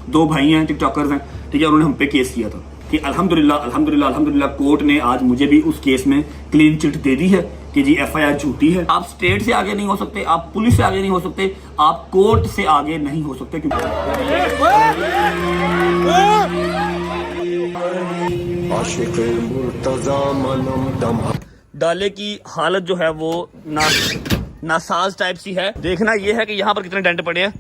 दो भाई हैं, टिकटॉकर्स हैं, ठीक है, उन्होंने हम पे केस किया था कि अल्हम्दुलिल्लाह अल्हम्दुलिल्लाह अल्हम्दुलिल्लाह कोर्ट ने आज मुझे भी उस केस में क्लीन चिट दे दी है कि जी एफआईआर झूठी है। आप स्टेट से आगे नहीं हो सकते, आप पुलिस से आगे नहीं हो सकते, आप कोर्ट से आगे नहीं हो सकते। डाले की हालत जो है वो नासाज टाइप सी है। देखना ये है कि यहाँ पर कितने डेंट पड़े हैं।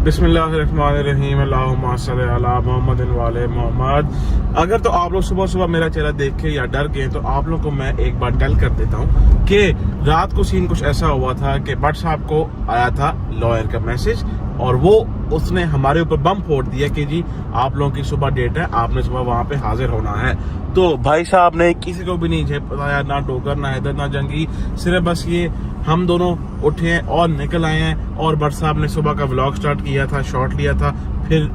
बिस्मिल्लाहिर्रहमानिर्रहीम अल्लाहुम्मा सल्ली अला मुहम्मदिन व आले मोहम्मद। अगर तो आप लोग सुबह सुबह मेरा चेहरा देख के या डर गए तो आप लोग को मैं एक बार टेल कर देता हूँ कि रात को सीन कुछ ऐसा हुआ था कि भट्ट साहब को आया था लॉयर का मैसेज और वो उसने हमारे ऊपर बम फोड़ दिया कि जी आप लोगों की सुबह डेट है, आपने सुबह वहाँ पे हाजिर होना है। तो भाई साहब ने किसी को भी नहीं बताया, ना डोगर ना हैदर ना जंगी, सिर्फ बस ये हम दोनों उठे हैं और निकल आए हैं। और भट्ट साहब ने सुबह का व्लॉग स्टार्ट किया था, शॉट लिया था, फिर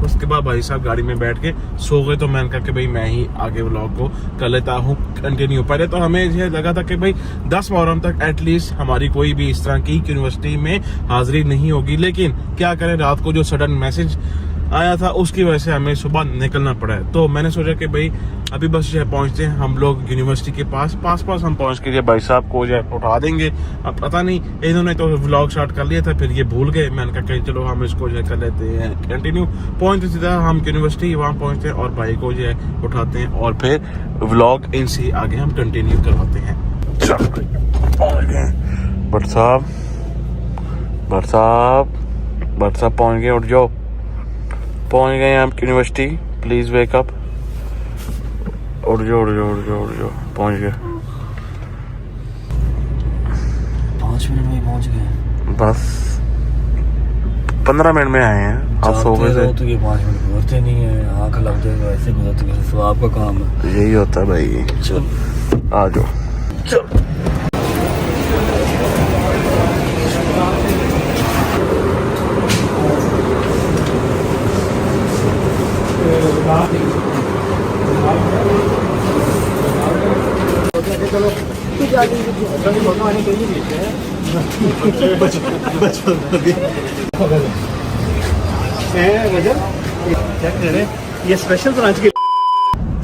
उसके बाद भाई साहब गाड़ी में बैठ के सो गए। तो मैंने कहा कि भाई मैं ही आगे व्लॉग को कर लेता हूँ कंटिन्यू। पहले तो हमें ये लगा था कि भाई 10 मुहर्रम तक एटलीस्ट हमारी कोई भी इस तरह की यूनिवर्सिटी में हाजिरी नहीं होगी, लेकिन क्या करें, रात को जो सडन मैसेज आया था उसकी वजह से हमें सुबह निकलना पड़ा है। तो मैंने सोचा कि भाई अभी बस जो है पहुंचते हैं हम लोग यूनिवर्सिटी के पास हम पहुंच के भाई साहब को जो है उठा देंगे। अब पता नहीं इन्होंने तो व्लॉग स्टार्ट कर लिया था, फिर ये भूल गए। मैंने कहा कहीं चलो हम इसको जो है कर लेते हैं कंटिन्यू। पहुंचते सीधा हम यूनिवर्सिटी वहाँ पहुंचते हैं और भाई को जो है उठाते हैं और फिर व्लॉग इनसे आगे हम कंटिन्यू करवाते हैं। भट्ट साहब पहुंच गए, उठ जाओ, पहुंच गए हम यूनिवर्सिटी, प्लीज वेक अप, उठ जाओ पहुंच गए। 5 मिनट में पहुंच गए, बस 15 मिनट में आए हैं। आप सो गए थे तो ये 5 मिनट गुजरते नहीं है, आंख लग जाएगा ऐसे गुजरते हैं। तो आपका काम है, यही होता है भाई। चल आ जाओ, चल। ये स्पेशल ब्रांच के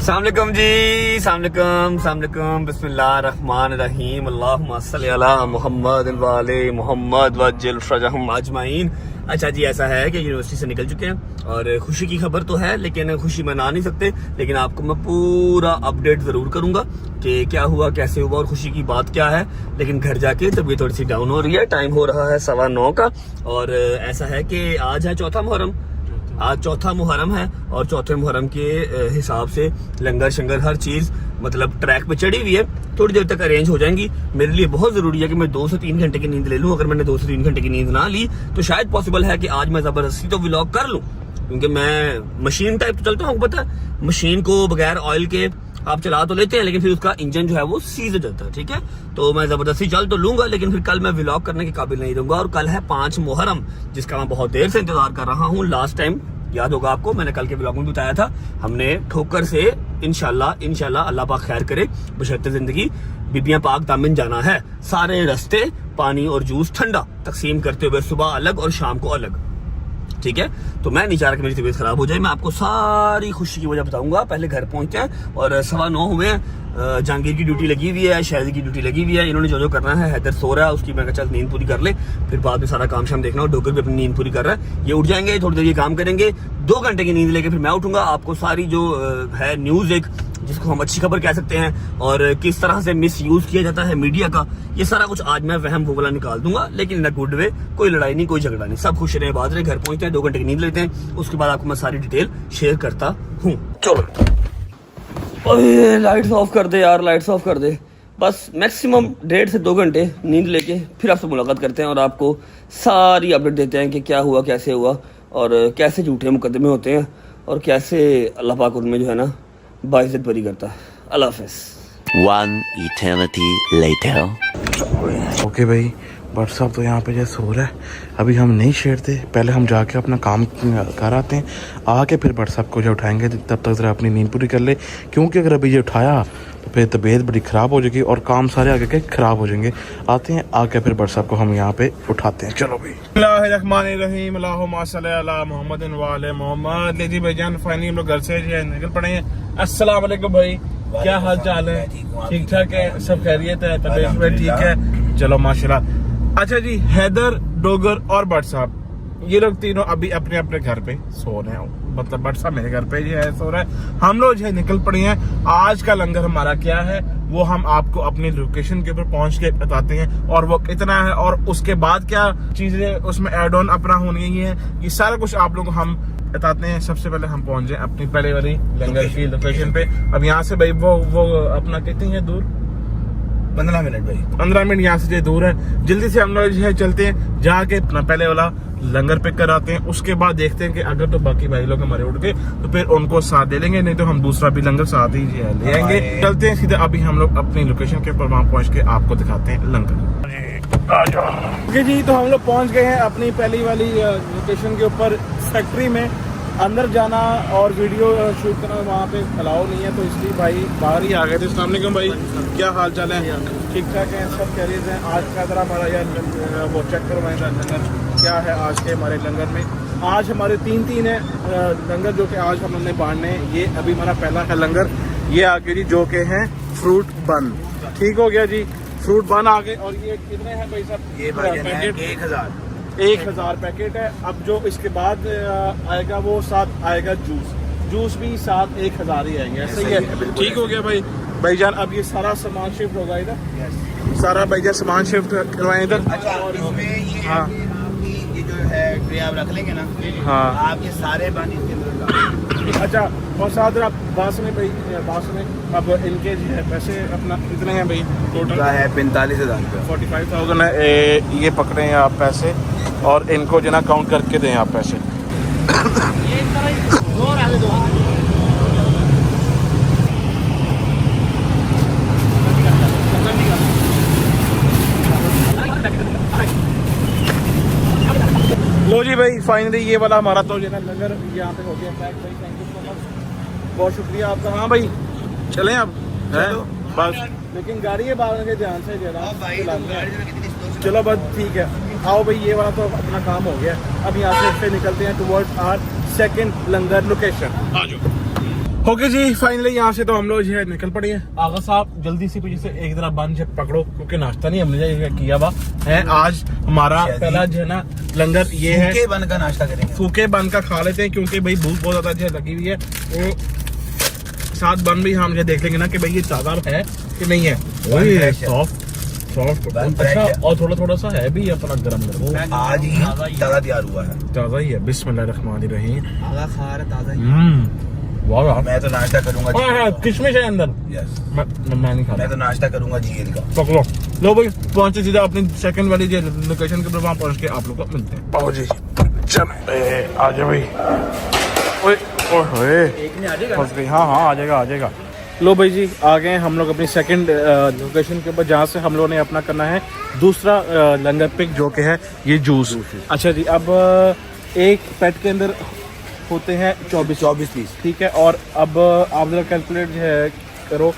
सामलेकुम जी, सामलेकुम, बिस्मिल्लाहिर्रहमानिर्रहीम, अल्लाहुम्मा सल्ली अला मुहम्मद व आले मोहम्मद वज्जिल फरजहुम अजमाइन। अच्छा जी, ऐसा है कि यूनिवर्सिटी से निकल चुके हैं और खुशी की खबर तो है, लेकिन खुशी मना नहीं सकते, लेकिन आपको मैं पूरा अपडेट जरूर करूंगा कि क्या हुआ, कैसे हुआ और खुशी की बात क्या है। लेकिन घर जाके तबीयत थोड़ी सी डाउन हो रही है, टाइम हो रहा है 9:15 का। और ऐसा है कि आज है चौथा मुहर्रम, आज चौथा मुहर्रम है और चौथे मुहर्रम के हिसाब से लंगर शंगर हर चीज मतलब ट्रैक पे चढ़ी हुई है, थोड़ी देर तक अरेंज हो जाएंगी। मेरे लिए बहुत जरूरी है कि मैं 2 से 3 घंटे की नींद ले लूं। अगर मैंने 2 से 3 घंटे की नींद ना ली तो शायद पॉसिबल है कि आज मैं जबरदस्ती तो व्लॉग कर लूं, क्योंकि मैं मशीन टाइप तो चलता हूँ। पता है मशीन को बगैर ऑयल के आप चला तो लेते हैं, लेकिन फिर उसका इंजन जो है वो सीज हो जाता है, ठीक है। तो मैं जबरदस्ती चल तो लूंगा, लेकिन फिर कल मैं व्लॉग करने के काबिल नहीं रहूंगा। और कल है 5 मुहर्रम, जिसका मैं बहुत देर से इंतजार कर रहा हूँ। लास्ट टाइम याद होगा आपको, मैंने कल के व्लॉग में बताया था, हमने ठोकर से इंशाल्लाह अल्लाह पाक खैर करे बशर्ते जिंदगी बीबियां पाक दामन जाना है। सारे रास्ते पानी और जूस ठंडा तकसीम करते हुए, सुबह अलग और शाम को अलग, ठीक है। तो मैं नहीं चाह रहा कि मेरी तबीयत खराब हो जाए। मैं आपको सारी खुशी की वजह बताऊंगा। पहले घर पहुंचते हैं और 9:15 हुए हैं। जहांगीर की ड्यूटी लगी हुई है, शायद की ड्यूटी लगी हुई है। इन्होंने जो करना है, हैदर सो रहा है, उसकी मैं चल नींद पूरी कर ले, फिर बाद में सारा काम शाम देखना। और डोगर भी अपनी नींद पूरी कर रहा है, ये उठ जाएंगे, थोड़ी देर ये काम करेंगे, 2 घंटे की नींद लेके फिर मैं उठूंगा। आपको सारी जो है न्यूज, एक जिसको हम अच्छी खबर कह सकते हैं, और किस तरह से मिस यूज किया जाता है मीडिया का, ये सारा कुछ आज मैं वहम वो वाला निकाल दूंगा, लेकिन इन अ गुड वे। कोई लड़ाई नहीं, कोई झगड़ा नहीं, सब खुश रहे, बात रहे। घर पहुंचते हैं, 2 घंटे की नींद लेते हैं, उसके बाद आपको मैं सारी डिटेल शेयर करता हूँ। चलो लाइट्स ऑफ कर दे यार, लाइट्स ऑफ कर दे। बस मैक्सिमम 1.5 से 2 घंटे नींद लेके फिर आपसे मुलाकात करते हैं और आपको सारी अपडेट देते हैं कि क्या हुआ, कैसे हुआ और कैसे झूठे मुकदमे होते हैं और कैसे अल्लाह पाक उनमें जो है ना बाइज्जत बरी करता है। अल्लाह हाफ़िज़। One eternity later. ओके भाई, बट साहब तो यहाँ पे जैसे हो रहा है, अभी हम नहीं छेड़ते, पहले हम जाके अपना काम कर आते हैं, आके फिर बट साहब को जो उठाएंगे, तब तक ज़रा अपनी नींद पूरी कर ले, क्योंकि अगर अभी ये उठाया तो फिर तबीयत बड़ी ख़राब हो जाएगी और काम सारे आगे के ख़राब हो जाएंगे। आते हैं, आके फिर बट साहब को हम यहाँ पे उठाते हैं। चलो भाई। बिस्मिल्लाहिर्रहमानिर्रहीम, अल्लाहुम्मा सल्ली अला मुहम्मदिन व आले मोहम्मद। ले जी भाईजान, फाइनली हम लोग घर से जो है निकल पड़े हैं। अस्सलाम वालेकुम भाई, क्या हाल चाल है? ठीक ठाक है, सब खैरियत है, तबीयत में ठीक है? चलो माशाल्लाह। अच्छा जी, हैदर, डोगर और बट साहब ये लोग तीनों अभी अपने अपने घर पे सो रहे हैं, मतलब बट साहब मेरे घर पे जो है सो रहा है। हम लोग जो है निकल पड़े हैं। आज का लंगर हमारा क्या है वो हम आपको अपनी लोकेशन के ऊपर पहुंच के बताते हैं, और वो कितना है और उसके बाद क्या चीजें उसमें एड ऑन अपना होनी है, ये सारा कुछ आप लोग हम बताते हैं। सबसे पहले हम पहुंच जाए अपनी पहले वाली लंगर की लोकेशन पे। अब यहाँ से भाई वो अपना कितनी है दूर? 15 मिनट भाई, 15 मिनट यहाँ से जो दूर है। जल्दी से हम लोग जो है चलते हैं, जाके अपना पहले वाला लंगर पिक कराते हैं। उसके बाद देखते हैं कि अगर तो बाकी भाई लोग हमारे उठ गए तो फिर उनको साथ दे लेंगे, नहीं तो हम दूसरा भी लंगर साथ ही जो है ले आएंगे। चलते हैं सीधे, अभी हम लोग अपनी लोकेशन के ऊपर वहाँ पहुँच के आपको दिखाते हैं लंगर। ओके जी, तो हम लोग पहुँच गए हैं अपनी पहली वाली लोकेशन के ऊपर, फैक्ट्री में। अंदर जाना और वीडियो शूट करना वहाँ पे अलाउ नहीं है, तो इसलिए भाई बाहर ही आ गए थे। अस्सलाम वालेकुम भाई, क्या हाल चाल है? ठीक ठाक है, सब खैरियत हैं। आज का जरा हमारा यार वो चेक करवाएं लंगर क्या है आज के हमारे लंगर में। आज हमारे तीन है लंगर जो कि आज हमने बांटने हैं। ये अभी हमारा पहला है लंगर, ये आगे जी जो के हैं फ्रूट बन। ठीक हो गया जी, फ्रूट बन आ गए। और ये कितने हैं भाई साहब? ये पैकेट 1000 पैकेट है। अब जो इसके बाद आएगा वो साथ आएगा जूस भी साथ 1000 ही आएंगे, ऐसे ही है। ठीक हो गया भाईजान। अब ये सारा सामान शिफ्ट होगा इधर, सारा भाईजान सामान शिफ्ट करवाएं इधर। हाँ, ये जो है ट्रे आप रख लेंगे ना, हाँ, आप ये सारे बन इसके अंदर। अच्छा, और साथ आप बास में अब इनके जो है पैसे अपना कितने हैं भाई? टोटल है 45,000 रुपये, 45,000 है। ये पकड़े हैं आप पैसे और इनको जो ना काउंट करके दें आप पैसे। लो जी भाई, फाइनली ये वाला हमारा तो जो है लंगर यहाँ पे हो गया पैक भाई। थैंक यू सो मच, बहुत शुक्रिया आपका। हाँ भाई, चलें अब हैं बस, लेकिन गाड़ी है बाहर के ध्यान से जरा। चलो बस ठीक है, आओ भाई, ये वाला तो अपना काम हो गया। अब यहाँ से निकलते हैं towards our second langar location. आ जाओ। ओके जी, फाइनली यहाँ से तो हम लोग जो है निकल पड़े हैं। आगा साहब जल्दी से पीछे से एक तरह बन से पकड़ो, क्योंकि नाश्ता नहीं हमने किया हुआ है। आज हमारा पहला जो है ना लंगर ये है, फूके बन का नाश्ता करेंगे। फूके बन का खा लेते हैं, क्योंकि भाई भूख बहुत ज्यादा जो लगी हुई है। वो साथ बन भी हम जो देख लेंगे ना कि भाई ये ताजा है कि नहीं है। सॉफ्ट अच्छा, और थोड़ा सा है भी अपना गरम आज ही ताजा तैयार हुआ है, ताजा ही है। बिस्मिल्लाहिर्रहमानिर्रहीम। ताजा वाह, मैं तो नाश्ता करूंगा। किशमिश है अंदर। यस, मैं नहीं खा मैं तो नाश्ता करूंगा जीएल का। पकड़ो। लो भाई, पहुंचे सीधा अपनी सेकंड वाली जो लोकेशन के ऊपर, वहाँ पहुंच के आप लोग को मिलते हैं। पाओ जी, चल आ जाओ भाई। ओए एक में आ जाएगा। फंस गई। हाँ, आ जाएगा। लो भाई जी, आ गए हम लोग अपनी सेकंड लोकेशन के ऊपर, जहाँ से हम लोगों ने अपना करना है दूसरा लंगर पिक, जो कि है ये जूस। अच्छा जी, अब एक पेट के अंदर होते हैं 24 पीस, ठीक है। और अब आप जरा कैलकुलेट जो है करो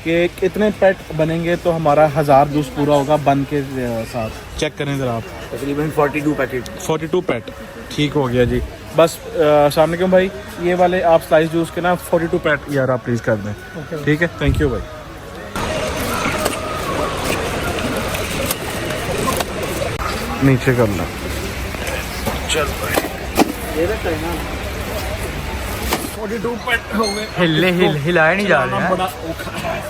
कि कितने पेट बनेंगे तो हमारा 1000 जूस पूरा होगा बन के साथ। चेक करें जरा आप, तकरीबन 42 पैकेट। 42 पेट। ठीक हो गया जी। बस अस्सलाम वालेकुम भाई, ये वाले आप स्लाइस जूस के ना 42 पेट यार आप प्लीज़ कर दें। ठीक है, थैंक यू भाई। नीचे कर लो, चल भाई। ये रखते हैं ना 42 पेट हो गए। हिलाया नहीं जा रहा है। बड़ा औखा है।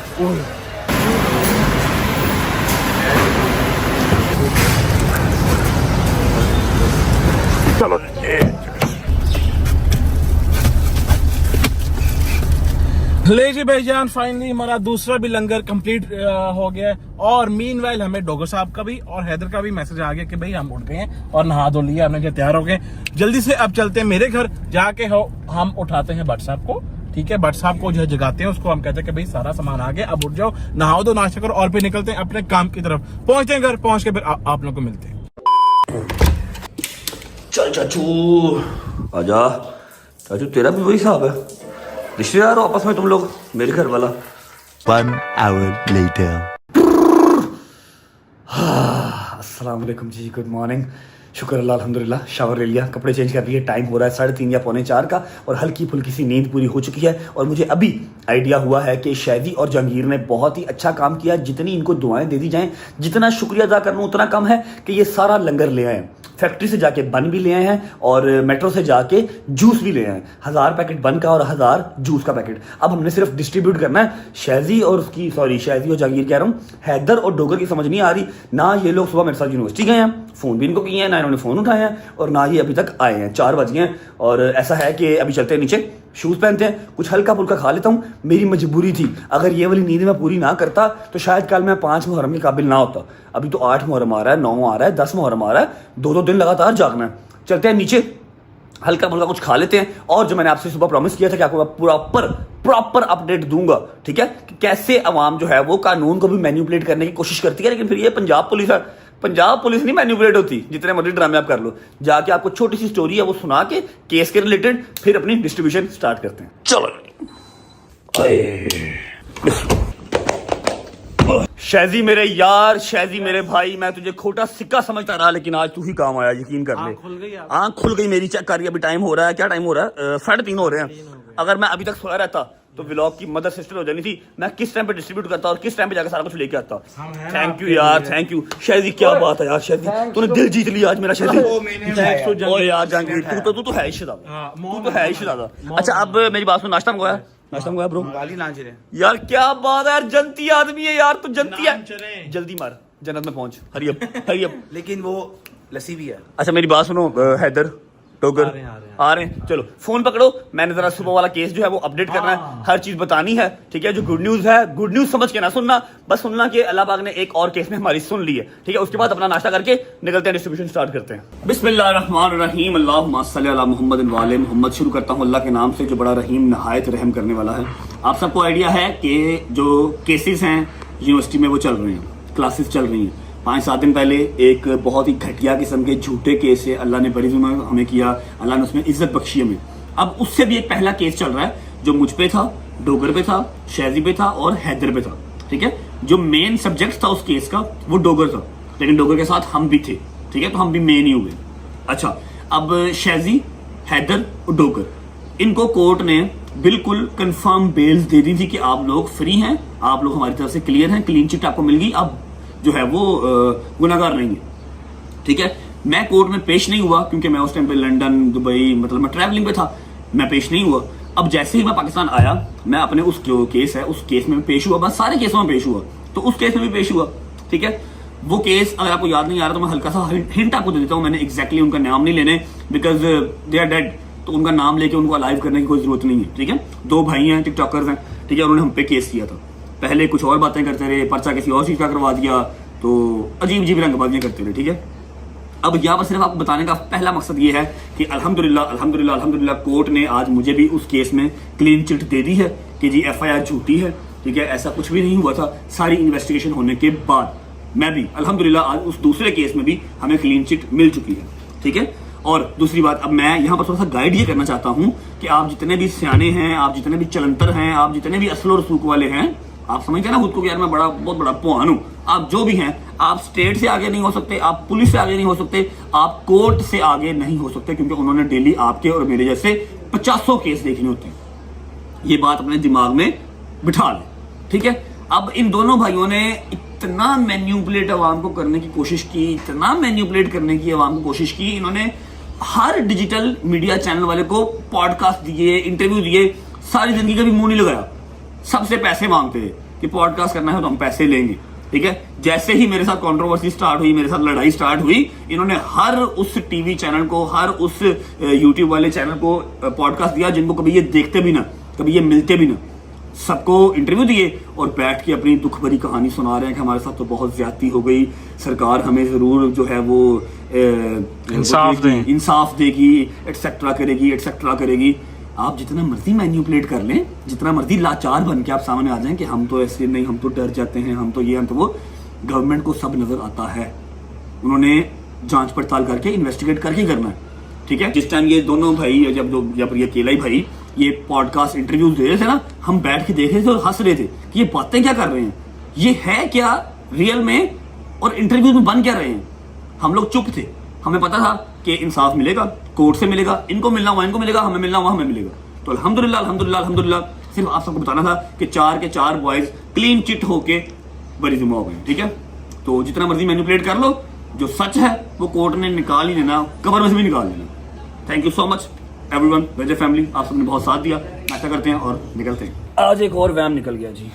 चलो ले जी भाईजान, फाइनली हमारा दूसरा भी लंगर कंप्लीट हो गया है। और मीनवाइल हमें डोगर साहब का भी और हैदर का भी मैसेज आ गया कि भाई हम उठ गए हैं और नहा धो लिया, हमने तैयार हो गए। जल्दी से अब चलते हैं मेरे घर, जाके हम उठाते हैं भट्ट साहब को। ठीक है, भट्ट साहब को जो जगाते हैं, उसको हम कहते हैं कि भाई सारा सामान आ गया, अब उठ जाओ, नहाओ दो, नाश्ता करो और फिर निकलते हैं अपने काम की तरफ। पहुंचते हैं घर, पहुंच के फिर आप लोग को मिलते हैं। चल चाचू आजा। चाचू तेरा भी वही हिसाब है, रिश्तेदार हो आपस में तुम लोग, मेरे घर वाला। 1 hour later. अस्सलाम वालेकुम जी, गुड मॉर्निंग। शुक्र अल्लाह, अल्हम्दुलिल्लाह। शावर ले लिया, कपड़े चेंज कर लिए, टाइम हो रहा है 3:30 या 3:45 का, और हल्की फुल्की सी नींद पूरी हो चुकी है। और मुझे अभी आइडिया हुआ है कि शैदी और जहांगीर ने बहुत ही अच्छा काम किया। जितनी इनको दुआएं दे दी जाएं, जितना शुक्रिया अदा करना उतना कम है कि ये सारा लंगर ले आए। फैक्ट्री से जाके बन भी ले आए हैं और मेट्रो से जाके जूस भी ले आए हैं। 1000 पैकेट बन का और 1000 जूस का पैकेट। अब हमने सिर्फ डिस्ट्रीब्यूट करना है। शैजी और जहांगीर कह रहा हूँ, हैदर और डोगर की समझ नहीं आ रही ना। ये लोग सुबह मेरे साथ यूनिवर्सिटी गए हैं, फोन भी इनको किए हैं, ना इन्होंने फोन उठाए हैं, और ना ही अभी तक आए हैं। 4 बज गए हैं। और ऐसा है कि अभी चलते हैं नीचे, शूज पहनते हैं, कुछ हल्का फुल्का खा लेता हूँ। मेरी मजबूरी थी, अगर ये वाली नींद मैं पूरी ना करता तो शायद कल मैं 5 मुहर्रम के काबिल ना होता। अभी तो 8 मुहर्रम आ रहा है, 9 आ रहा है, 10 मुहर्रम आ रहा है, 2-2 दिन लगातार जागना है। चलते हैं नीचे, हल्का फुल्का कुछ खा लेते हैं। और जो मैंने आपसे सुबह प्रॉमिस किया था कि आपको प्रॉपर अपडेट दूंगा, ठीक है, कि कैसे अवाम जो है वो कानून को भी मैनिपुलेट करने की कोशिश करती है। लेकिन फिर ये पंजाब पुलिस है, पंजाब पुलिस नहीं मैनिपुलेट होती। जितने मर्जी ड्रामे आप कर लो, जाके आपको छोटी सी स्टोरी है वो सुना के केस के रिलेटेड फिर अपनी डिस्ट्रीब्यूशन स्टार्ट करते हैं। चलो शैजी मेरे यार, शैजी मेरे भाई, मैं तुझे खोटा सिक्का समझता रहा, लेकिन आज तू ही काम आया, यकीन कर ले। आंख खुल गई मेरी, चेक करिए अभी टाइम हो रहा है, क्या टाइम हो रहा है, 3:30 हो रहे हैं। अगर मैं अभी तक सोया रहता तो व्लॉग की मदर सिस्टर हो जानी थी। मैं किस टाइम पे डिस्ट्रीब्यूट करता और किस टाइम पे जाकर सारा कुछ लेके आता। थैंक यू यार, थैंक यू शैजी, क्या बात है यार शैजी, तूने दिल जीत लिया आज मेरा शैजी। ओ यार जहांगीर, तू तो है ही शहजादा, तू तो है ही शहजादा। अच्छा अब मेरी बात सुन, नाश्ता मंगवाया? नाश्ता मंगवाया ब्रो? यार क्या बात है यार, जनती आदमी है यार तू, जनती है। जल्दी मार, जन्नत में पहुंच, हरी अप। लेकिन वो लस्सी भी है। अच्छा मेरी बात सुनो, हैदर डोगर आ रहे हैं, चलो फोन पकड़ो। मैंने जरा सुबह वाला केस जो है वो अपडेट करना है, हर चीज बतानी है, ठीक है। जो गुड न्यूज है, गुड न्यूज समझ के ना सुनना, बस सुनना कि अल्लाह पाक ने एक और केस में हमारी सुन ली है, ठीक है। उसके बाद अपना नाश्ता करके निकलते हैं, डिस्ट्रीब्यूशन स्टार्ट करते हैं। बिस्मिल्लाहिर्रहमानिर्रहीम, अल्लाहुम्मा सल्ली अला मुहम्मद वाले मोहम्मद। शुरू करता हूँ अल्लाह के नाम से जो बड़ा रहीम नहायत रहम करने वाला है। आप सबको आइडिया है कि जो केसेस हैं यूनिवर्सिटी में वो चल रहे हैं, क्लासेस चल रही हैं। 5-7 दिन पहले एक बहुत ही घटिया किस्म के झूठे केस से अल्लाह ने बरी हमें किया, अल्लाह ने उसमें इज्जत बख्शी हमें। अब उससे भी एक पहला केस चल रहा है जो मुझ पे था, डोगर पे था, शैजी पे था और हैदर पे था, ठीक है। जो मेन सब्जेक्ट था उस केस का वो डोगर था, लेकिन डोगर के साथ हम भी थे, ठीक है, तो हम भी मेन ही हुए। अच्छा अब शैजी, हैदर और डोगर, इनको कोर्ट ने बिल्कुल कंफर्म बेल्स दे दी थी कि आप लोग फ्री हैं, आप लोग हमारी तरफ से क्लियर हैं, क्लीन चिट आपको मिल गई, अब जो है वो गुनाहगार नहीं है, ठीक है। मैं कोर्ट में पेश नहीं हुआ क्योंकि मैं उस टाइम पे लंदन, दुबई, मतलब मैं ट्रैवलिंग पे था, मैं पेश नहीं हुआ। अब जैसे ही मैं पाकिस्तान आया, मैं अपने उस जो केस है उस केस में पेश हुआ, बस सारे केसों में पेश हुआ, तो उस केस में भी पेश हुआ, ठीक है। वो केस अगर आपको याद नहीं आ रहा तो मैं हल्का सा हिंट आपको दे देता हूँ। मैंने एग्जैक्टली उनका नाम नहीं लेने, बिकॉज दे आर डेड, तो उनका नाम लेके उनको अलाइव करने की कोई जरूरत नहीं है, ठीक है। 2 भाई हैं, टिकटॉकर्स हैं, ठीक है, उन्होंने हम पे केस किया था। पहले कुछ और बातें करते रहे, पर्चा किसी और चीज का करवा दिया, तो अजीब रंगबाजियां करते रहे, ठीक है। अब यहाँ पर सिर्फ आपको बताने का पहला मकसद ये है कि अल्हम्दुलिल्लाह कोर्ट ने आज मुझे भी उस केस में क्लीन चिट दे दी है कि जी FIR झूठी है, ठीक है, ऐसा कुछ भी नहीं हुआ था। सारी इन्वेस्टिगेशन होने के बाद मैं भी अल्हम्दुलिल्लाह आज उस दूसरे केस में भी हमें क्लीन चिट मिल चुकी है, ठीक है। और दूसरी बात, अब मैं यहाँ पर थोड़ा सा गाइड ये करना चाहता हूँ कि आप जितने भी सियाने हैं, आप जितने भी चलंतर हैं, आप जितने भी असलो रसूख वाले हैं, आप समझते हैं ना खुद को कि यार मैं बहुत बड़ा पुआन हूं, आप जो भी हैं, आप स्टेट से आगे नहीं हो सकते, आप पुलिस से आगे नहीं हो सकते, आप कोर्ट से आगे नहीं हो सकते, क्योंकि उन्होंने डेली आपके और मेरे जैसे 50 केस देखने होते हैं। ये बात अपने दिमाग में बिठा लें, ठीक है। अब इन दोनों भाइयों ने इतना मैन्युपुलेट अवाम को करने की कोशिश की, इतना मैन्युपुलेट करने की अवाम को कोशिश की, इन्होंने हर डिजिटल मीडिया चैनल वाले को पॉडकास्ट दिए, इंटरव्यू दिए, सारी जिंदगी का भी मुंह नहीं लगाया, सबसे पैसे मांगते हैं कि पॉडकास्ट करना है तो हम पैसे लेंगे, ठीक है। जैसे ही मेरे साथ कंट्रोवर्सी स्टार्ट हुई, मेरे साथ लड़ाई स्टार्ट हुई, इन्होंने हर उस टीवी चैनल को, हर उस यूट्यूब वाले चैनल को पॉडकास्ट दिया जिनको कभी ये देखते भी ना, कभी ये मिलते भी ना, सबको इंटरव्यू दिए और बैठ के अपनी दुख भरी कहानी सुना रहे हैं कि हमारे साथ तो बहुत ज्यादती हो गई, सरकार हमें जरूर जो है वो इंसाफ देगी, एटसेट्रा करेगी। आप जितना मर्जी मैन्युपुलेट कर लें, जितना मर्जी लाचार बन के आप सामने आ जाएं कि हम तो ऐसे नहीं, हम तो डर जाते हैं, हम तो ये, हम तो वो, गवर्नमेंट को सब नजर आता है। उन्होंने जांच पड़ताल करके इन्वेस्टिगेट करके करना है, ठीक है। जिस टाइम ये दोनों भाई, जब ये केलाई भाई ये पॉडकास्ट इंटरव्यू दे रहे थे ना, हम बैठ के देख रहे थे और हंस रहे थे कि ये बातें क्या कर रहे हैं, ये है क्या रियल में और इंटरव्यू में बन क्या रहे हैं। हम लोग चुप थे, हमें पता था कि इंसाफ मिलेगा, कोर्ट से मिलेगा, इनको मिलना हुआ इनको मिलेगा, हमें मिलना हुआ हमें मिलेगा। तो अल्हम्दुलिल्लाह सिर्फ आप सबको बताना था कि 4 के 4 बॉयज क्लीन चिट होके बरी जुमा हो गए, ठीक है। तो जितना मर्जी मैनिपुलेट कर लो, जो सच है वो कोर्ट ने निकाल ही देना, कब्र में से भी निकाल देना। Thank you so much everyone, वेजर फैमिली, आप सबने बहुत साथ दिया। नाश्ता करते हैं और निकलते हैं। आज एक और वैम निकल गया जी।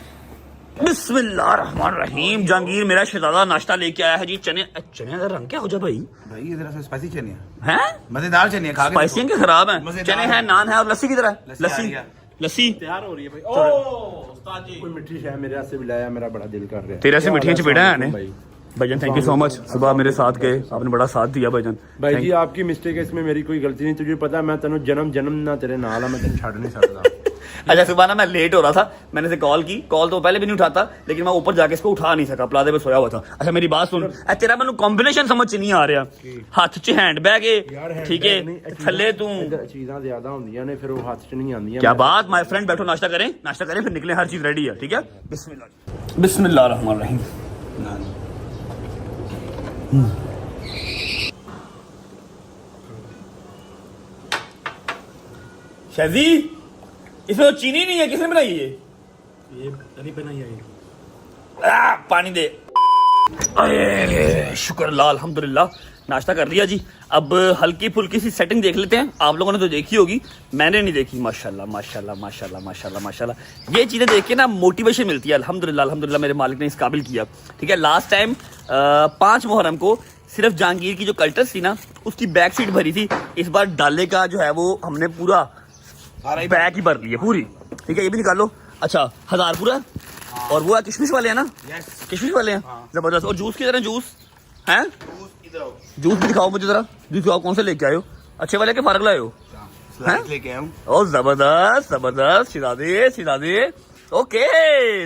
बिस्मिल्लाहिर्रहमानिर्रहीम। जहांगीर मेरा शहजादा नाश्ता लेके आया है जी। चने का रंग क्या हो जा भाई? भाई इधर से स्पाइसी चने हैं, मजेदार चने खा के स्पाइसी के खराब हैं। चने हैं, नान है और लस्सी की तरह लस्सी तैयार हो रही है भाई। ओ उस्ताद जी, कोई मिठी है मेरे से भी लाया, मेरा बड़ा दिल कर रहा है। तेरे से मिठियां चपेड़ा है भाईजान। थैंक यू सो मच, सुबह मेरे साथ गए, आपने बड़ा साथ दिया भाईजान। भाई जी आपकी मिस्टेक है, इसमें मेरी कोई गलती नहीं। तुझे पता है मैं तेन जन्म ना तेरे नाल मैं तेन छड़ नहीं सकता। अच्छा सुबह ना मैं लेट हो रहा था, मैंने इसे कॉल की, कॉल तो पहले भी नहीं उठाता, लेकिन मैं ऊपर जाके इसको उठा नहीं सका, प्लाजे पे सोया हुआ था। अच्छा मेरी बात सुन, तेरा मैंने कॉम्बिनेशन समझ च नहीं आ रहा। हाथ च हैंड बैग है, ठीक है, थल्ले तू चीज़ां ज्यादा होंदियां ने, फिर वो हाथ च नहीं आंदियां। क्या बात माय फ्रेंड, बैठो नाश्ता करें फिर निकले, हर चीज रेडी है, ठीक है। बिस्मिल्लाहिर्रहमानिर्रहीम। शाजी इसमें तो चीनी नहीं है, किसने बनाई ये अभी बनाई है। पानी दे। अरे शुक्र अल्लाह, अल्हम्दुलिल्लाह नाश्ता कर लिया जी। अब हल्की फुल्की सी सेटिंग देख लेते हैं। आप लोगों ने तो देखी होगी, मैंने नहीं देखी। माशाल्लाह माशाल्लाह माशाल्लाह माशाल्लाह माशाल्लाह, ये चीजें देख के ना मोटिवेशन मिलती है। अल्हम्दुलिल्लाह मेरे मालिक ने इस काबिल किया, ठीक है। लास्ट टाइम 5 मुहर्रम को सिर्फ जहांगीर की जो कल्टस थी ना, उसकी बैक सीट भरी थी। इस बार डाले का जो है वो हमने पूरा बैग ही भर ली है पूरी, ठीक है। ये भी निकालो। अच्छा 1000 पूरा, और वो किशमिश वाले हैं ना? किशमिश वाले हैं, जबरदस्त। और जूस की तरह जूस है, जूस भी दिखाओ मुझे जरा, जूस दिखाओ, कौन से लेके आए हो? अच्छे वाले के फारग लाए हो? लेके आया हूं। ओ जबरदस्त शिरादे, ओके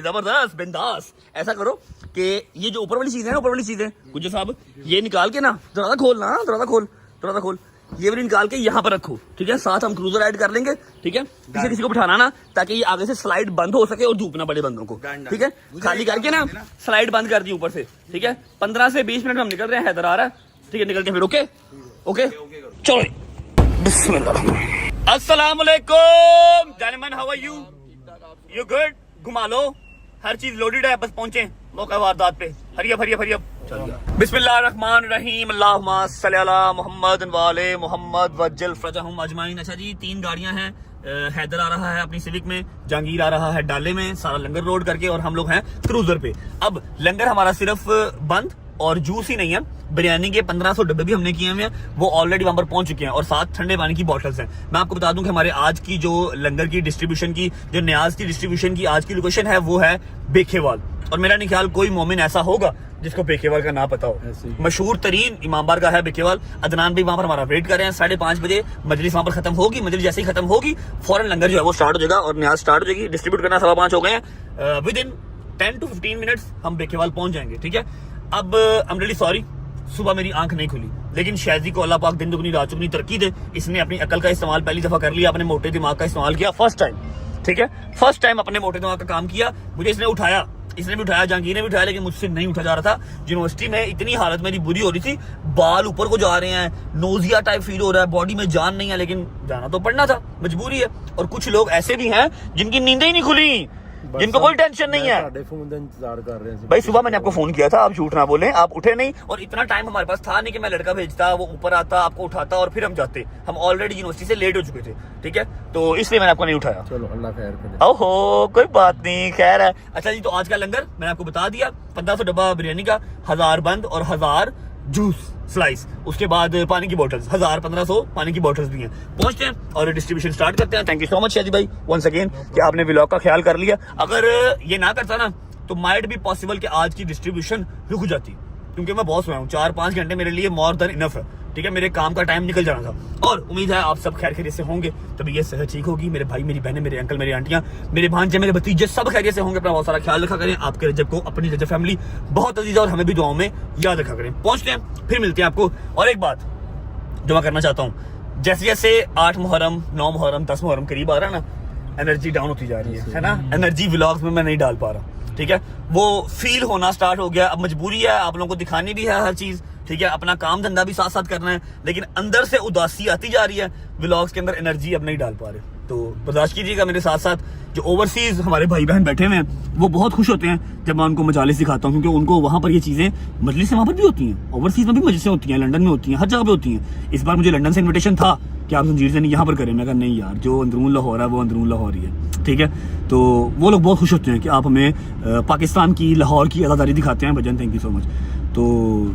जबरदस्त बिंदास। ऐसा करो कि ये जो ऊपर वाली चीज है ना, ऊपर वाली चीजें गुज्जर साहब, ये निकाल के ना दरवाजा खोल, ये वाली निकाल के यहाँ पर रखो, ठीक है। साथ हम क्रूजर ऐड कर लेंगे, ठीक है। किसी को बिठाना ना, ताकि ये आगे से स्लाइड बंद हो सके और धूप ना पड़े बंदों को, ठीक है। खाली करके ना स्लाइड बंद कर दी ऊपर से, ठीक है। 15 से 20 मिनट में हम निकल रहे हैं, हैदर आ रहा है, ठीक है। निकलते हैं फिर, ओके चलो। बिस्मिल्लाह। अस्सलाम वालेकुम gentleman, how are you? You good? घुमा लो, हर चीज लोडेड है, बस पहुंचे मौका वारदात पे। हरियब बिस्मिल्लाहिर्रहमानिर्रहीम, अल्लाहुम्मा सल्ली अला मुहम्मद वाले मुहम्मद वज्जल फरजहुम अजमाइन। अच्छा जी, 3 गाड़ियां हैं। हैदर आ रहा है अपनी सिविक में, जहांगीर आ रहा है डाले में, सारा लंगर रोड करके, और हम लोग हैं क्रूजर पे। अब लंगर हमारा सिर्फ बंद और जूस ही नहीं है, बिरयानी के 1500 डब्बे भी हमने किए हुए हैं, वो ऑलरेडी वहां पर पहुंच चुके हैं, और साथ ठंडे पानी की बॉटल्स हैं। मैं आपको बता दूं कि हमारे आज की जो लंगर की डिस्ट्रीब्यूशन की, जो न्याज की डिस्ट्रीब्यूशन की आज की लोकेशन है, वो है बेखेवाल। और मेरा नहीं ख्याल कोई मोमिन ऐसा होगा जिसको बेखेवाल का ना पता हो। मशहूर तरीन इमामबार का है बेखेवाल। अदनान भाई वहां पर हमारा वेट कर रहे हैं। 5:30 बजे मजलिस वहां पर खत्म होगी। मजलिस जैसे ही खत्म होगी, फौरन लंगर जो है वो स्टार्ट हो जाएगा और न्याज स्टार्ट हो जाएगी। डिस्ट्रीब्यूट करना 5:15 हो गए हैं। विद इन 10 to 15 मिनट्स हम बेखेवाल पहुंच जाएंगे, ठीक है। अब आई एम रियली सॉरी, सुबह मेरी आंख नहीं खुली, लेकिन शायजी को अल्लाह पाक दिन दुगनी रात चुगनी तरक्की दे। इसने अपनी अकल का इस्तेमाल पहली दफा कर लिया, अपने मोटे दिमाग का इस्तेमाल किया, फर्स्ट टाइम, ठीक है। फर्स्ट टाइम अपने मोटे दिमाग का काम किया। मुझे इसने उठाया, जहांगीर ने भी उठाया, लेकिन मुझसे नहीं उठा जा रहा था। यूनिवर्सिटी में इतनी हालत मेरी बुरी हो रही थी, बाल ऊपर को जा रहे हैं, नोजिया टाइप फील हो रहा है, बॉडी में जान नहीं है, लेकिन जाना तो पड़ना था, मजबूरी है। और कुछ लोग ऐसे भी हैं जिनकी नींदें ही नहीं खुली, जिनको कोई टेंशन नहीं है। फोन का इंतजार कर रहे हैं भाई, सुबह मैंने आपको फोन किया था, आप झूठ ना बोलें, आप उठे नहीं, और इतना टाइम हमारे पास था नहीं कि मैं लड़का भेजता, वो ऊपर आता, आपको उठाता और फिर हम जाते। हम ऑलरेडी यूनिवर्सिटी से लेट हो चुके थे, ठीक है, तो इसलिए मैंने आपको नहीं उठाया। चलो अल्लाह खैर करे। ओहो कोई बात नहीं, खैर है। अच्छा जी, तो आज का लंगर मैंने आपको बता दिया, 1500 डब्बा बिरयानी का, 1000 बंद और 1000 जूस, स्लाइस, उसके बाद पानी की बोतल्स 1000-1500 पानी की बोतल्स भी हैं। पहुंचते हैं और डिस्ट्रीब्यूशन स्टार्ट करते हैं। Thank you so much Shaji भाई वंस अगेन कि आपने व्लॉग का ख्याल कर लिया। अगर ये ना करता ना तो माइट भी पॉसिबल कि आज की डिस्ट्रीब्यूशन रुक जाती, क्योंकि मैं बहुत सोया हूँ। 4-5 घंटे मेरे लिए मोर देन इनफ है, ठीक है। मेरे काम का टाइम निकल जाना था और उम्मीद है आप सब खैर खैरियत से होंगे, तभी ये सेहत ठीक होगी। मेरे भाई, मेरी बहनें, मेरे अंकल, मेरी आंटियां, मेरे भांजे, मेरे भतीजे सब खैरियत से होंगे। अपना बहुत सारा ख्याल रखा करें। आपके रजब को अपनी रजब फैमिली बहुत अजीज है और हमें भी दुआओं में याद रखा करें। पहुंचते हैं, फिर मिलते हैं आपको। और एक बात जो मैं करना चाहता हूँ, जैसे जैसे 8 मुहर्रम, 9 मुहर्रम, 10 मुहर्रम करीब आ रहा है ना, एनर्जी डाउन होती जा रही है ना। एनर्जी व्लॉग्स में मैं नहीं डाल पा रहा, ठीक है। वो फील होना स्टार्ट हो गया। अब मजबूरी है, आप लोगों को दिखानी भी है हर चीज, ठीक है। अपना काम धंधा भी साथ साथ करना है, लेकिन अंदर से उदासी आती जा रही है। व्लॉग्स के अंदर एनर्जी अब नहीं डाल पा रहे, तो बर्दाश्त कीजिएगा मेरे साथ साथ। जो ओवरसीज हमारे भाई बहन बैठे हुए हैं वो बहुत खुश होते हैं जब मैं उनको मजालिस दिखाता हूँ, क्योंकि उनको वहाँ पर ये चीजें मजलिस वहाँ पर भी होती हैं। ओवरसीज में भी मजलिसें होती हैं, लंदन में होती हैं, हर जगह पे होती हैं। इस बार मुझे लंदन से इन्विटेशन था कि आप जंजीर से नहीं यहाँ पर करें। मैं कहा नहीं यार, जो अंदरून लाहौर है वो अंदरून लाहौर ही है, ठीक है। तो वो लोग बहुत खुश होते हैं कि आप हमें पाकिस्तान की, लाहौर की अदादारी दिखाते हैं। भजन थैंक यू सो मच। तो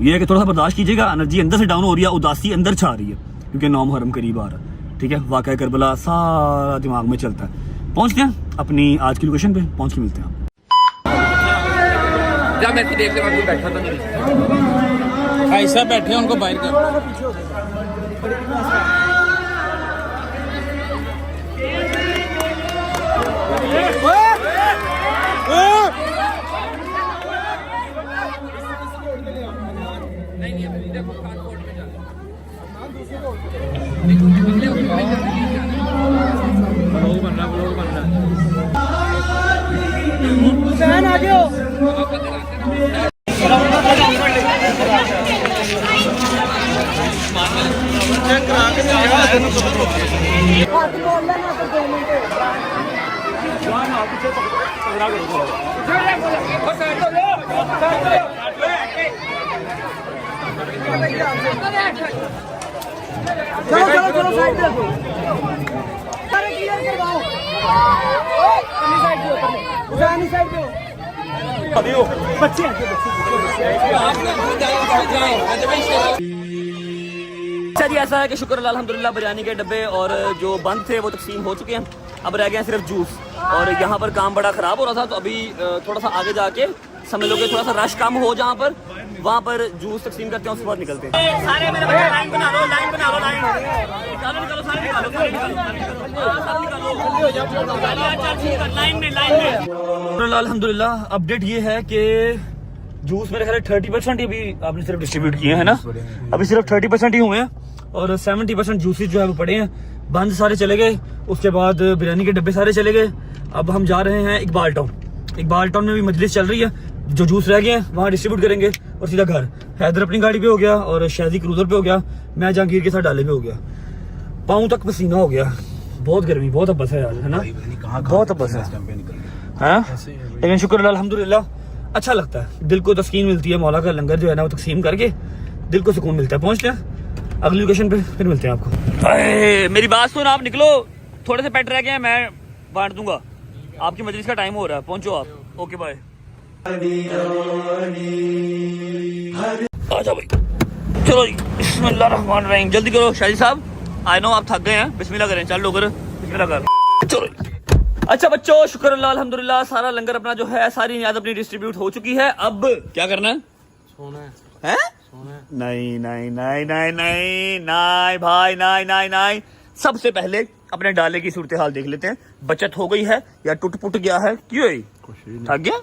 ये है कि थोड़ा सा बर्दाश्त कीजिएगा, एनर्जी अंदर से डाउन हो रही है, उदासी अंदर छा रही है, क्योंकि 9 मुहर्रम करीब आ रहा है, ठीक है। वाक़या करबला सारा दिमाग में चलता है। पहुंचते हैं अपनी आज की लोकेशन पे, पहुंच के मिलते हैं। जब मैं देख के बाद बैठा था, ऐसा बैठे उनको बाहर कर। चलो साइड देखो, अरे क्लियर करवाओ, साइड पे बच्चे जी ऐसा है कि शुक्र अल्हम्दुलिल्लाह बिरयानी के डब्बे और जो बंद थे वो तकसीम हो चुके हैं। अब रह गए हैं सिर्फ जूस, और यहाँ पर काम बड़ा खराब हो रहा था, तो अभी थोड़ा सा आगे जाके समझ लो कि थोड़ा सा रश कम हो जहाँ पर, वहाँ पर जूस तकसीम करते हैं, उसके बाद निकलते हैं। सारे मेरे बच्चे लाइन बना लो, लाइन बना लो, लाइन निकालो, निकालो, सारे निकालो, सारे निकालो, लाइन में। अल्हम्दुलिल्लाह अपडेट ये है कि जूस मेरे ख्याल 30% अभी आपने सिर्फ डिस्ट्रीब्यूट किए हैं ना, अभी सिर्फ 30% ही हुए हैं और 70% जूसेस जो है वो पड़े हैं। बंद सारे चले गए, उसके बाद बिरयानी के डब्बे सारे चले गए। अब हम जा रहे हैं इकबाल टाउन। इकबाल टाउन में भी मजलिस चल रही है, जो जूस रह गए हैं वहाँ डिस्ट्रीब्यूट करेंगे और सीधा घर। हैदर अपनी गाड़ी पे हो गया और शादी क्रूजर पे हो गया, मैं जहांगीर के साथ डाले पे हो गया। पाँव तक पसीना हो गया, बहुत गर्मी, बहुत अब्बस है यार, है ना, बहुत अब्बस है, लेकिन शुक्र अल्हम्दुलिल्लाह अच्छा लगता है, दिल को तस्कीन मिलती है। मौला का लंगर जो है ना वो तकसीम करके दिल को सुकून मिलता है। पहुंचते हैं अगली लोकेशन पे, फिर मिलते हैं आपको। मेरी बात सुन, आप निकलो, थोड़े से पेट रह गए हैं, मैं बांट दूंगा। आपकी मजलिस का टाइम हो रहा है, पहुंचो आप। Okay bye. आजा भाई, चलो जी, बिस्मिल्लाहिर्रहमानिर्रहीम। जल्दी करो शाहिद साहब, आई नो आप थक गए हैं, बिस्मिल्लाह करें, चल लो कर, बिस्मिल्लाह कर, चलो। अच्छा बच्चों, शुक्र अल्लाह अल्हम्दुलिल्लाह, सारा लंगर अपना जो है, सारी नियाज अपनी डिस्ट्रीब्यूट हो चुकी है। अब क्या करना है? सोना है, नहीं नहीं नहीं नहीं नहीं नहीं भाई, नहीं नहीं नहीं। सबसे पहले अपने डाले की सूरत हाल देख लेते हैं, बचत हो गई है या टूट पुट गया है, क्यों थक गया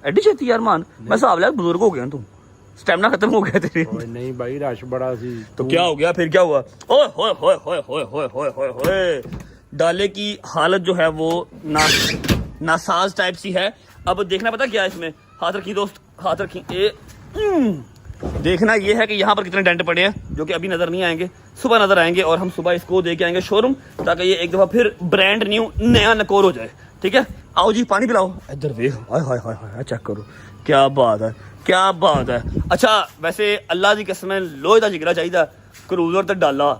एडी छेती यार मान, मैं हिसाब लिया बुजुर्ग हो गया, तुम स्टेमिना खत्म हो गया तेरे। नहीं भाई, रश बड़ा सी। तो क्या हो गया फिर, क्या हुआ? ओए होए होए होए होए होए होए होए होए, डाले की हालत जो है वो नासाज टाइप सी है। अब देखना पता क्या है इसमें, हाथ रखी दोस्त, हाथ रखी। देखना ये है कि यहाँ पर कितने डेंट पड़े हैं, जो कि अभी नजर नहीं आएंगे, सुबह नजर आएंगे, और हम सुबह इसको दे के आएंगे शोरूम, ताकि ये एक दफा फिर ब्रांड न्यू नया नकोर हो जाए, ठीक है। आओ जी, पानी पिलाओ, इधर देख, हाय हाय हाय हाय, चेक करो, क्या बात है, क्या बात है। अच्छा वैसे अल्लाह की कसम लोहे का जिगरा चाहिए, क्रूजर तक डाला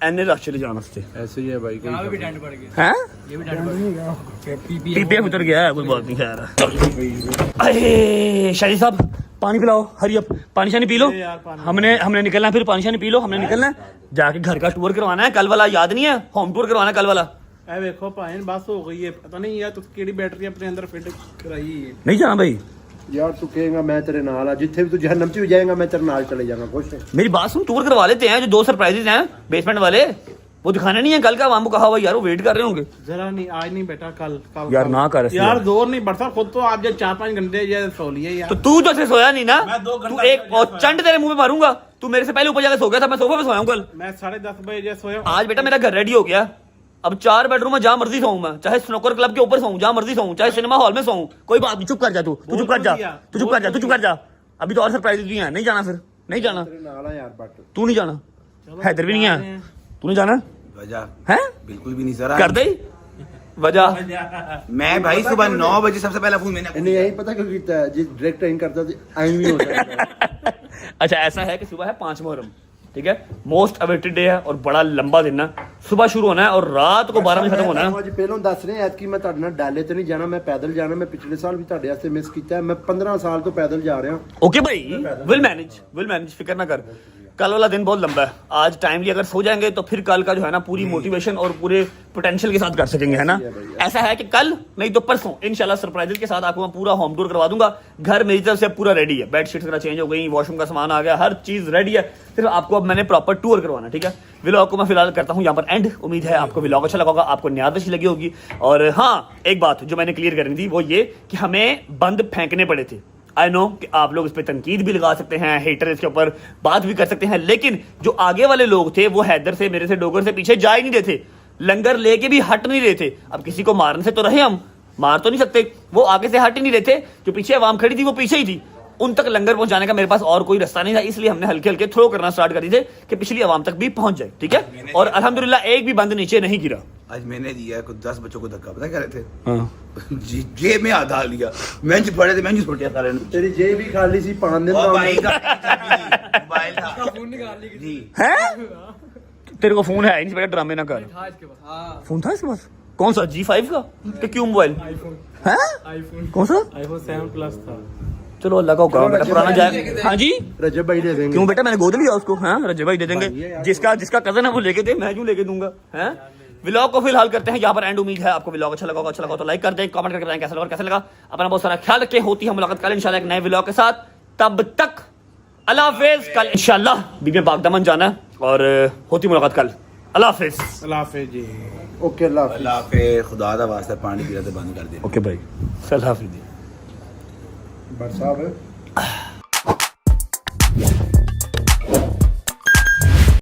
एने रश चले जाने से, ऐसे ही है भाई, भी डेंट पड़ गया हैं, ये भी डेंट पड़ गया, पीपीएफ उतर गया है, कोई बात नहीं, खैर। अरे शाहिद साहब पानी पिलाओ, हरी अप, पानी शानी पी लो। हमने निकलना है, फिर पानी शानी पी लो, हमने निकलना है, जाके घर का टूर करवाना है। कल वाला याद नहीं है, होम टूर करवाना है कल वाला। ए देखो भाई बस हो गई है, पता नहीं यार तू केड़ी बैटरी अपने अंदर फिट कराई है। नहीं जाना भाई, यार तू कहेगा मैं तेरे नाल आ, जिथे भी तू जहन्नम च भी जाएगा मैं तेरे नाल चले जाऊंगा। खुश है? मेरी बात सुन, टूर करवा लेते हैं। जो 2 सरप्राइजेज हैं बेसमेंट वाले, वो दिखाने नहीं है कल का। वामू कहा हुआ यार, वो वेट कर रहे होंगे। जरा नहीं, आज नहीं बेटा, कल कल यार ना कर यार, जोर नहीं बढ़ता खुद तो। आप जो 4-5 घंटे ये सो लिए यार। तो तू तो ऐसे सोया नहीं ना, मैं 2 घंटा तू एक और चंड तेरे मुंह पे मारूंगा। तू मेरे से पहले ऊपर जाकर सो गया था, मैं सोफे पे सोया हूं कल। मैं 10:30 बजे सोया। आज बेटा मेरा घर रेडी हो गया। अब 4 बेडरूम में जहां मर्जी सोऊं मैं, चाहे स्नूकर क्लब के ऊपर सोऊं, जहां मर्जी सोऊं, चाहे सिनेमा हॉल में सोऊं, कोई बात नहीं। चुप कर जा तू चुप कर जा, तू चुप कर जा, तू चुप कर जा। अभी तो और सरप्राइज भी हैं, नहीं जाना फिर, नहीं जाना। तेरे नाल आ यार बट। तू नहीं जाना, हैदर भी नहीं है, तू नहीं जाना वजह है? बिल्कुल भी नहीं सर। कर दे वजह। मैं भाई सुबह 9 बजे सबसे पहला फोन मैंने इन्हें यही पता क्यों कीता है, जिस डायरेक्ट इन करता था आई भी हो जाता। अच्छा ऐसा है कि सुबह है 5 मुहर्रम, ठीक है, मोस्ट अवेटेड डे है और बड़ा लंबा दिन है। सुबह शुरू होना है और रात को 12 बजे खत्म होना है। ਅੱਜ ਪਹਿਲਾਂ ਦੱਸ ਰਿਹਾ ਐਤਕੀ ਮੈਂ ਤੁਹਾਡੇ ਨਾਲ ਡਾਲੇ ਤੇ ਨਹੀਂ ਜਾਣਾ, ਮੈਂ ਪੈਦਲ ਜਾਣਾ। ਮੈਂ ਪਿਛਲੇ ਸਾਲ ਵੀ ਤੁਹਾਡੇ ਵਾਸਤੇ ਮਿਸ ਕੀਤਾ ਹੈ। ਮੈਂ 15 ਸਾਲ ਤੋਂ पैदल जा रहा हूं। ओके भाई, विल मैनेज, फिक्र ना कर। कल वाला दिन बहुत लंबा है, आज टाइमली अगर सो जाएंगे तो फिर कल का जो है ना पूरी मोटिवेशन और पूरे पोटेंशियल के साथ कर सकेंगे, है ना। ऐसा है कि कल नहीं तो परसों इंशाल्लाह सरप्राइजेस के साथ आपको मैं पूरा होम टूर करवा दूंगा। घर मेरी तरफ से पूरा रेडी है, बेडशीट्स वगैरह चेंज हो गई, वॉशरूम का सामान आ गया, हर चीज रेडी है। सिर्फ आपको अब मैंने प्रॉपर टूर करवाना, ठीक है। व्लॉग को मैं फिलहाल करता हूँ यहाँ पर एंड। उम्मीद है आपको व्लॉग अच्छा लगा होगा, आपको न्याद अच्छी लगी होगी। और हाँ, एक बात जो मैंने क्लियर करनी थी वो ये कि हमें बंद फेंकने पड़े थे। आई नो कि आप लोग इस पर तनकीद भी लगा सकते हैं, हेटर इसके ऊपर बात भी कर सकते हैं, लेकिन जो आगे वाले लोग थे वो हैदर से, मेरे से, डोगर से पीछे जा ही नहीं रहे थे, लंगर लेके भी हट नहीं रहे थे। अब किसी को मारने से तो रहे, हम मार तो नहीं सकते, वो आगे से हट ही नहीं रहे थे। जो पीछे आवाम खड़ी थी वो पीछे ही थी, उन तक लंगर पहुंचाने का मेरे पास और कोई रास्ता नहीं था, इसलिए हमने हल्के हल्के थ्रो करना स्टार्ट कर दिए थे कि पिछली आवाम तक भी पहुंच जाए, ठीक है। और अल्हम्दुलिल्लाह एक भी बंद नीचे नहीं गिरा। आज मैंने दिया कुछ 10 बच्चों को धक्का, पता क्या रहे थे? जी जेब में आधा लिया, बेंच पड़े थे, बेंच छोटे सारे ने। तेरी जेब भी खाली सी, पान दिन और भाई का मोबाइल था, फोन निकाल ली जी। हैं? तेरे को फोन है नहीं, ड्रामे ना कर। फोन था इसके पास? कौन सा? G5 का? कि क्यों मोबाइल? हैं? कौन सा? iPhone 7 प्लस था। चलो अल्लाह का हुक्म, बेटा पुराना जाए। हाँ जी, रजब भाई दे देंगे। क्यों बेटा, मैंने गोद लिया उसको। हाँ, रजब भाई दे देंगे, जिसका कजन है वो लेके दे, मैं क्यों लेके दूंगा। हैं? व्लॉग को फिलहाल करते हैं यहाँ पर एंड। उम्मीद है आपको व्लॉग अच्छा लगा होगा तो लाइक कर दें, कमेंट करके बताएं कैसा लगा और कैसा लगा। अपना बहुत सारा ख्याल रखें, होती है मुलाकात कल इंशाल्लाह एक नए व्लॉग के साथ। तब तक अल्लाह हाफिज। कल इंशाल्लाह बीबी बागदामन जाना है और होती मुलाकात कल। अल्लाह हाफिज। अल्लाह हाफिज जी। ओके अल्लाह हाफिज। अल्लाह पे खुदा दा वास्ता पानी पीना तो बंद कर दे। ओके भाई, अल्लाह हाफिज। बट साहब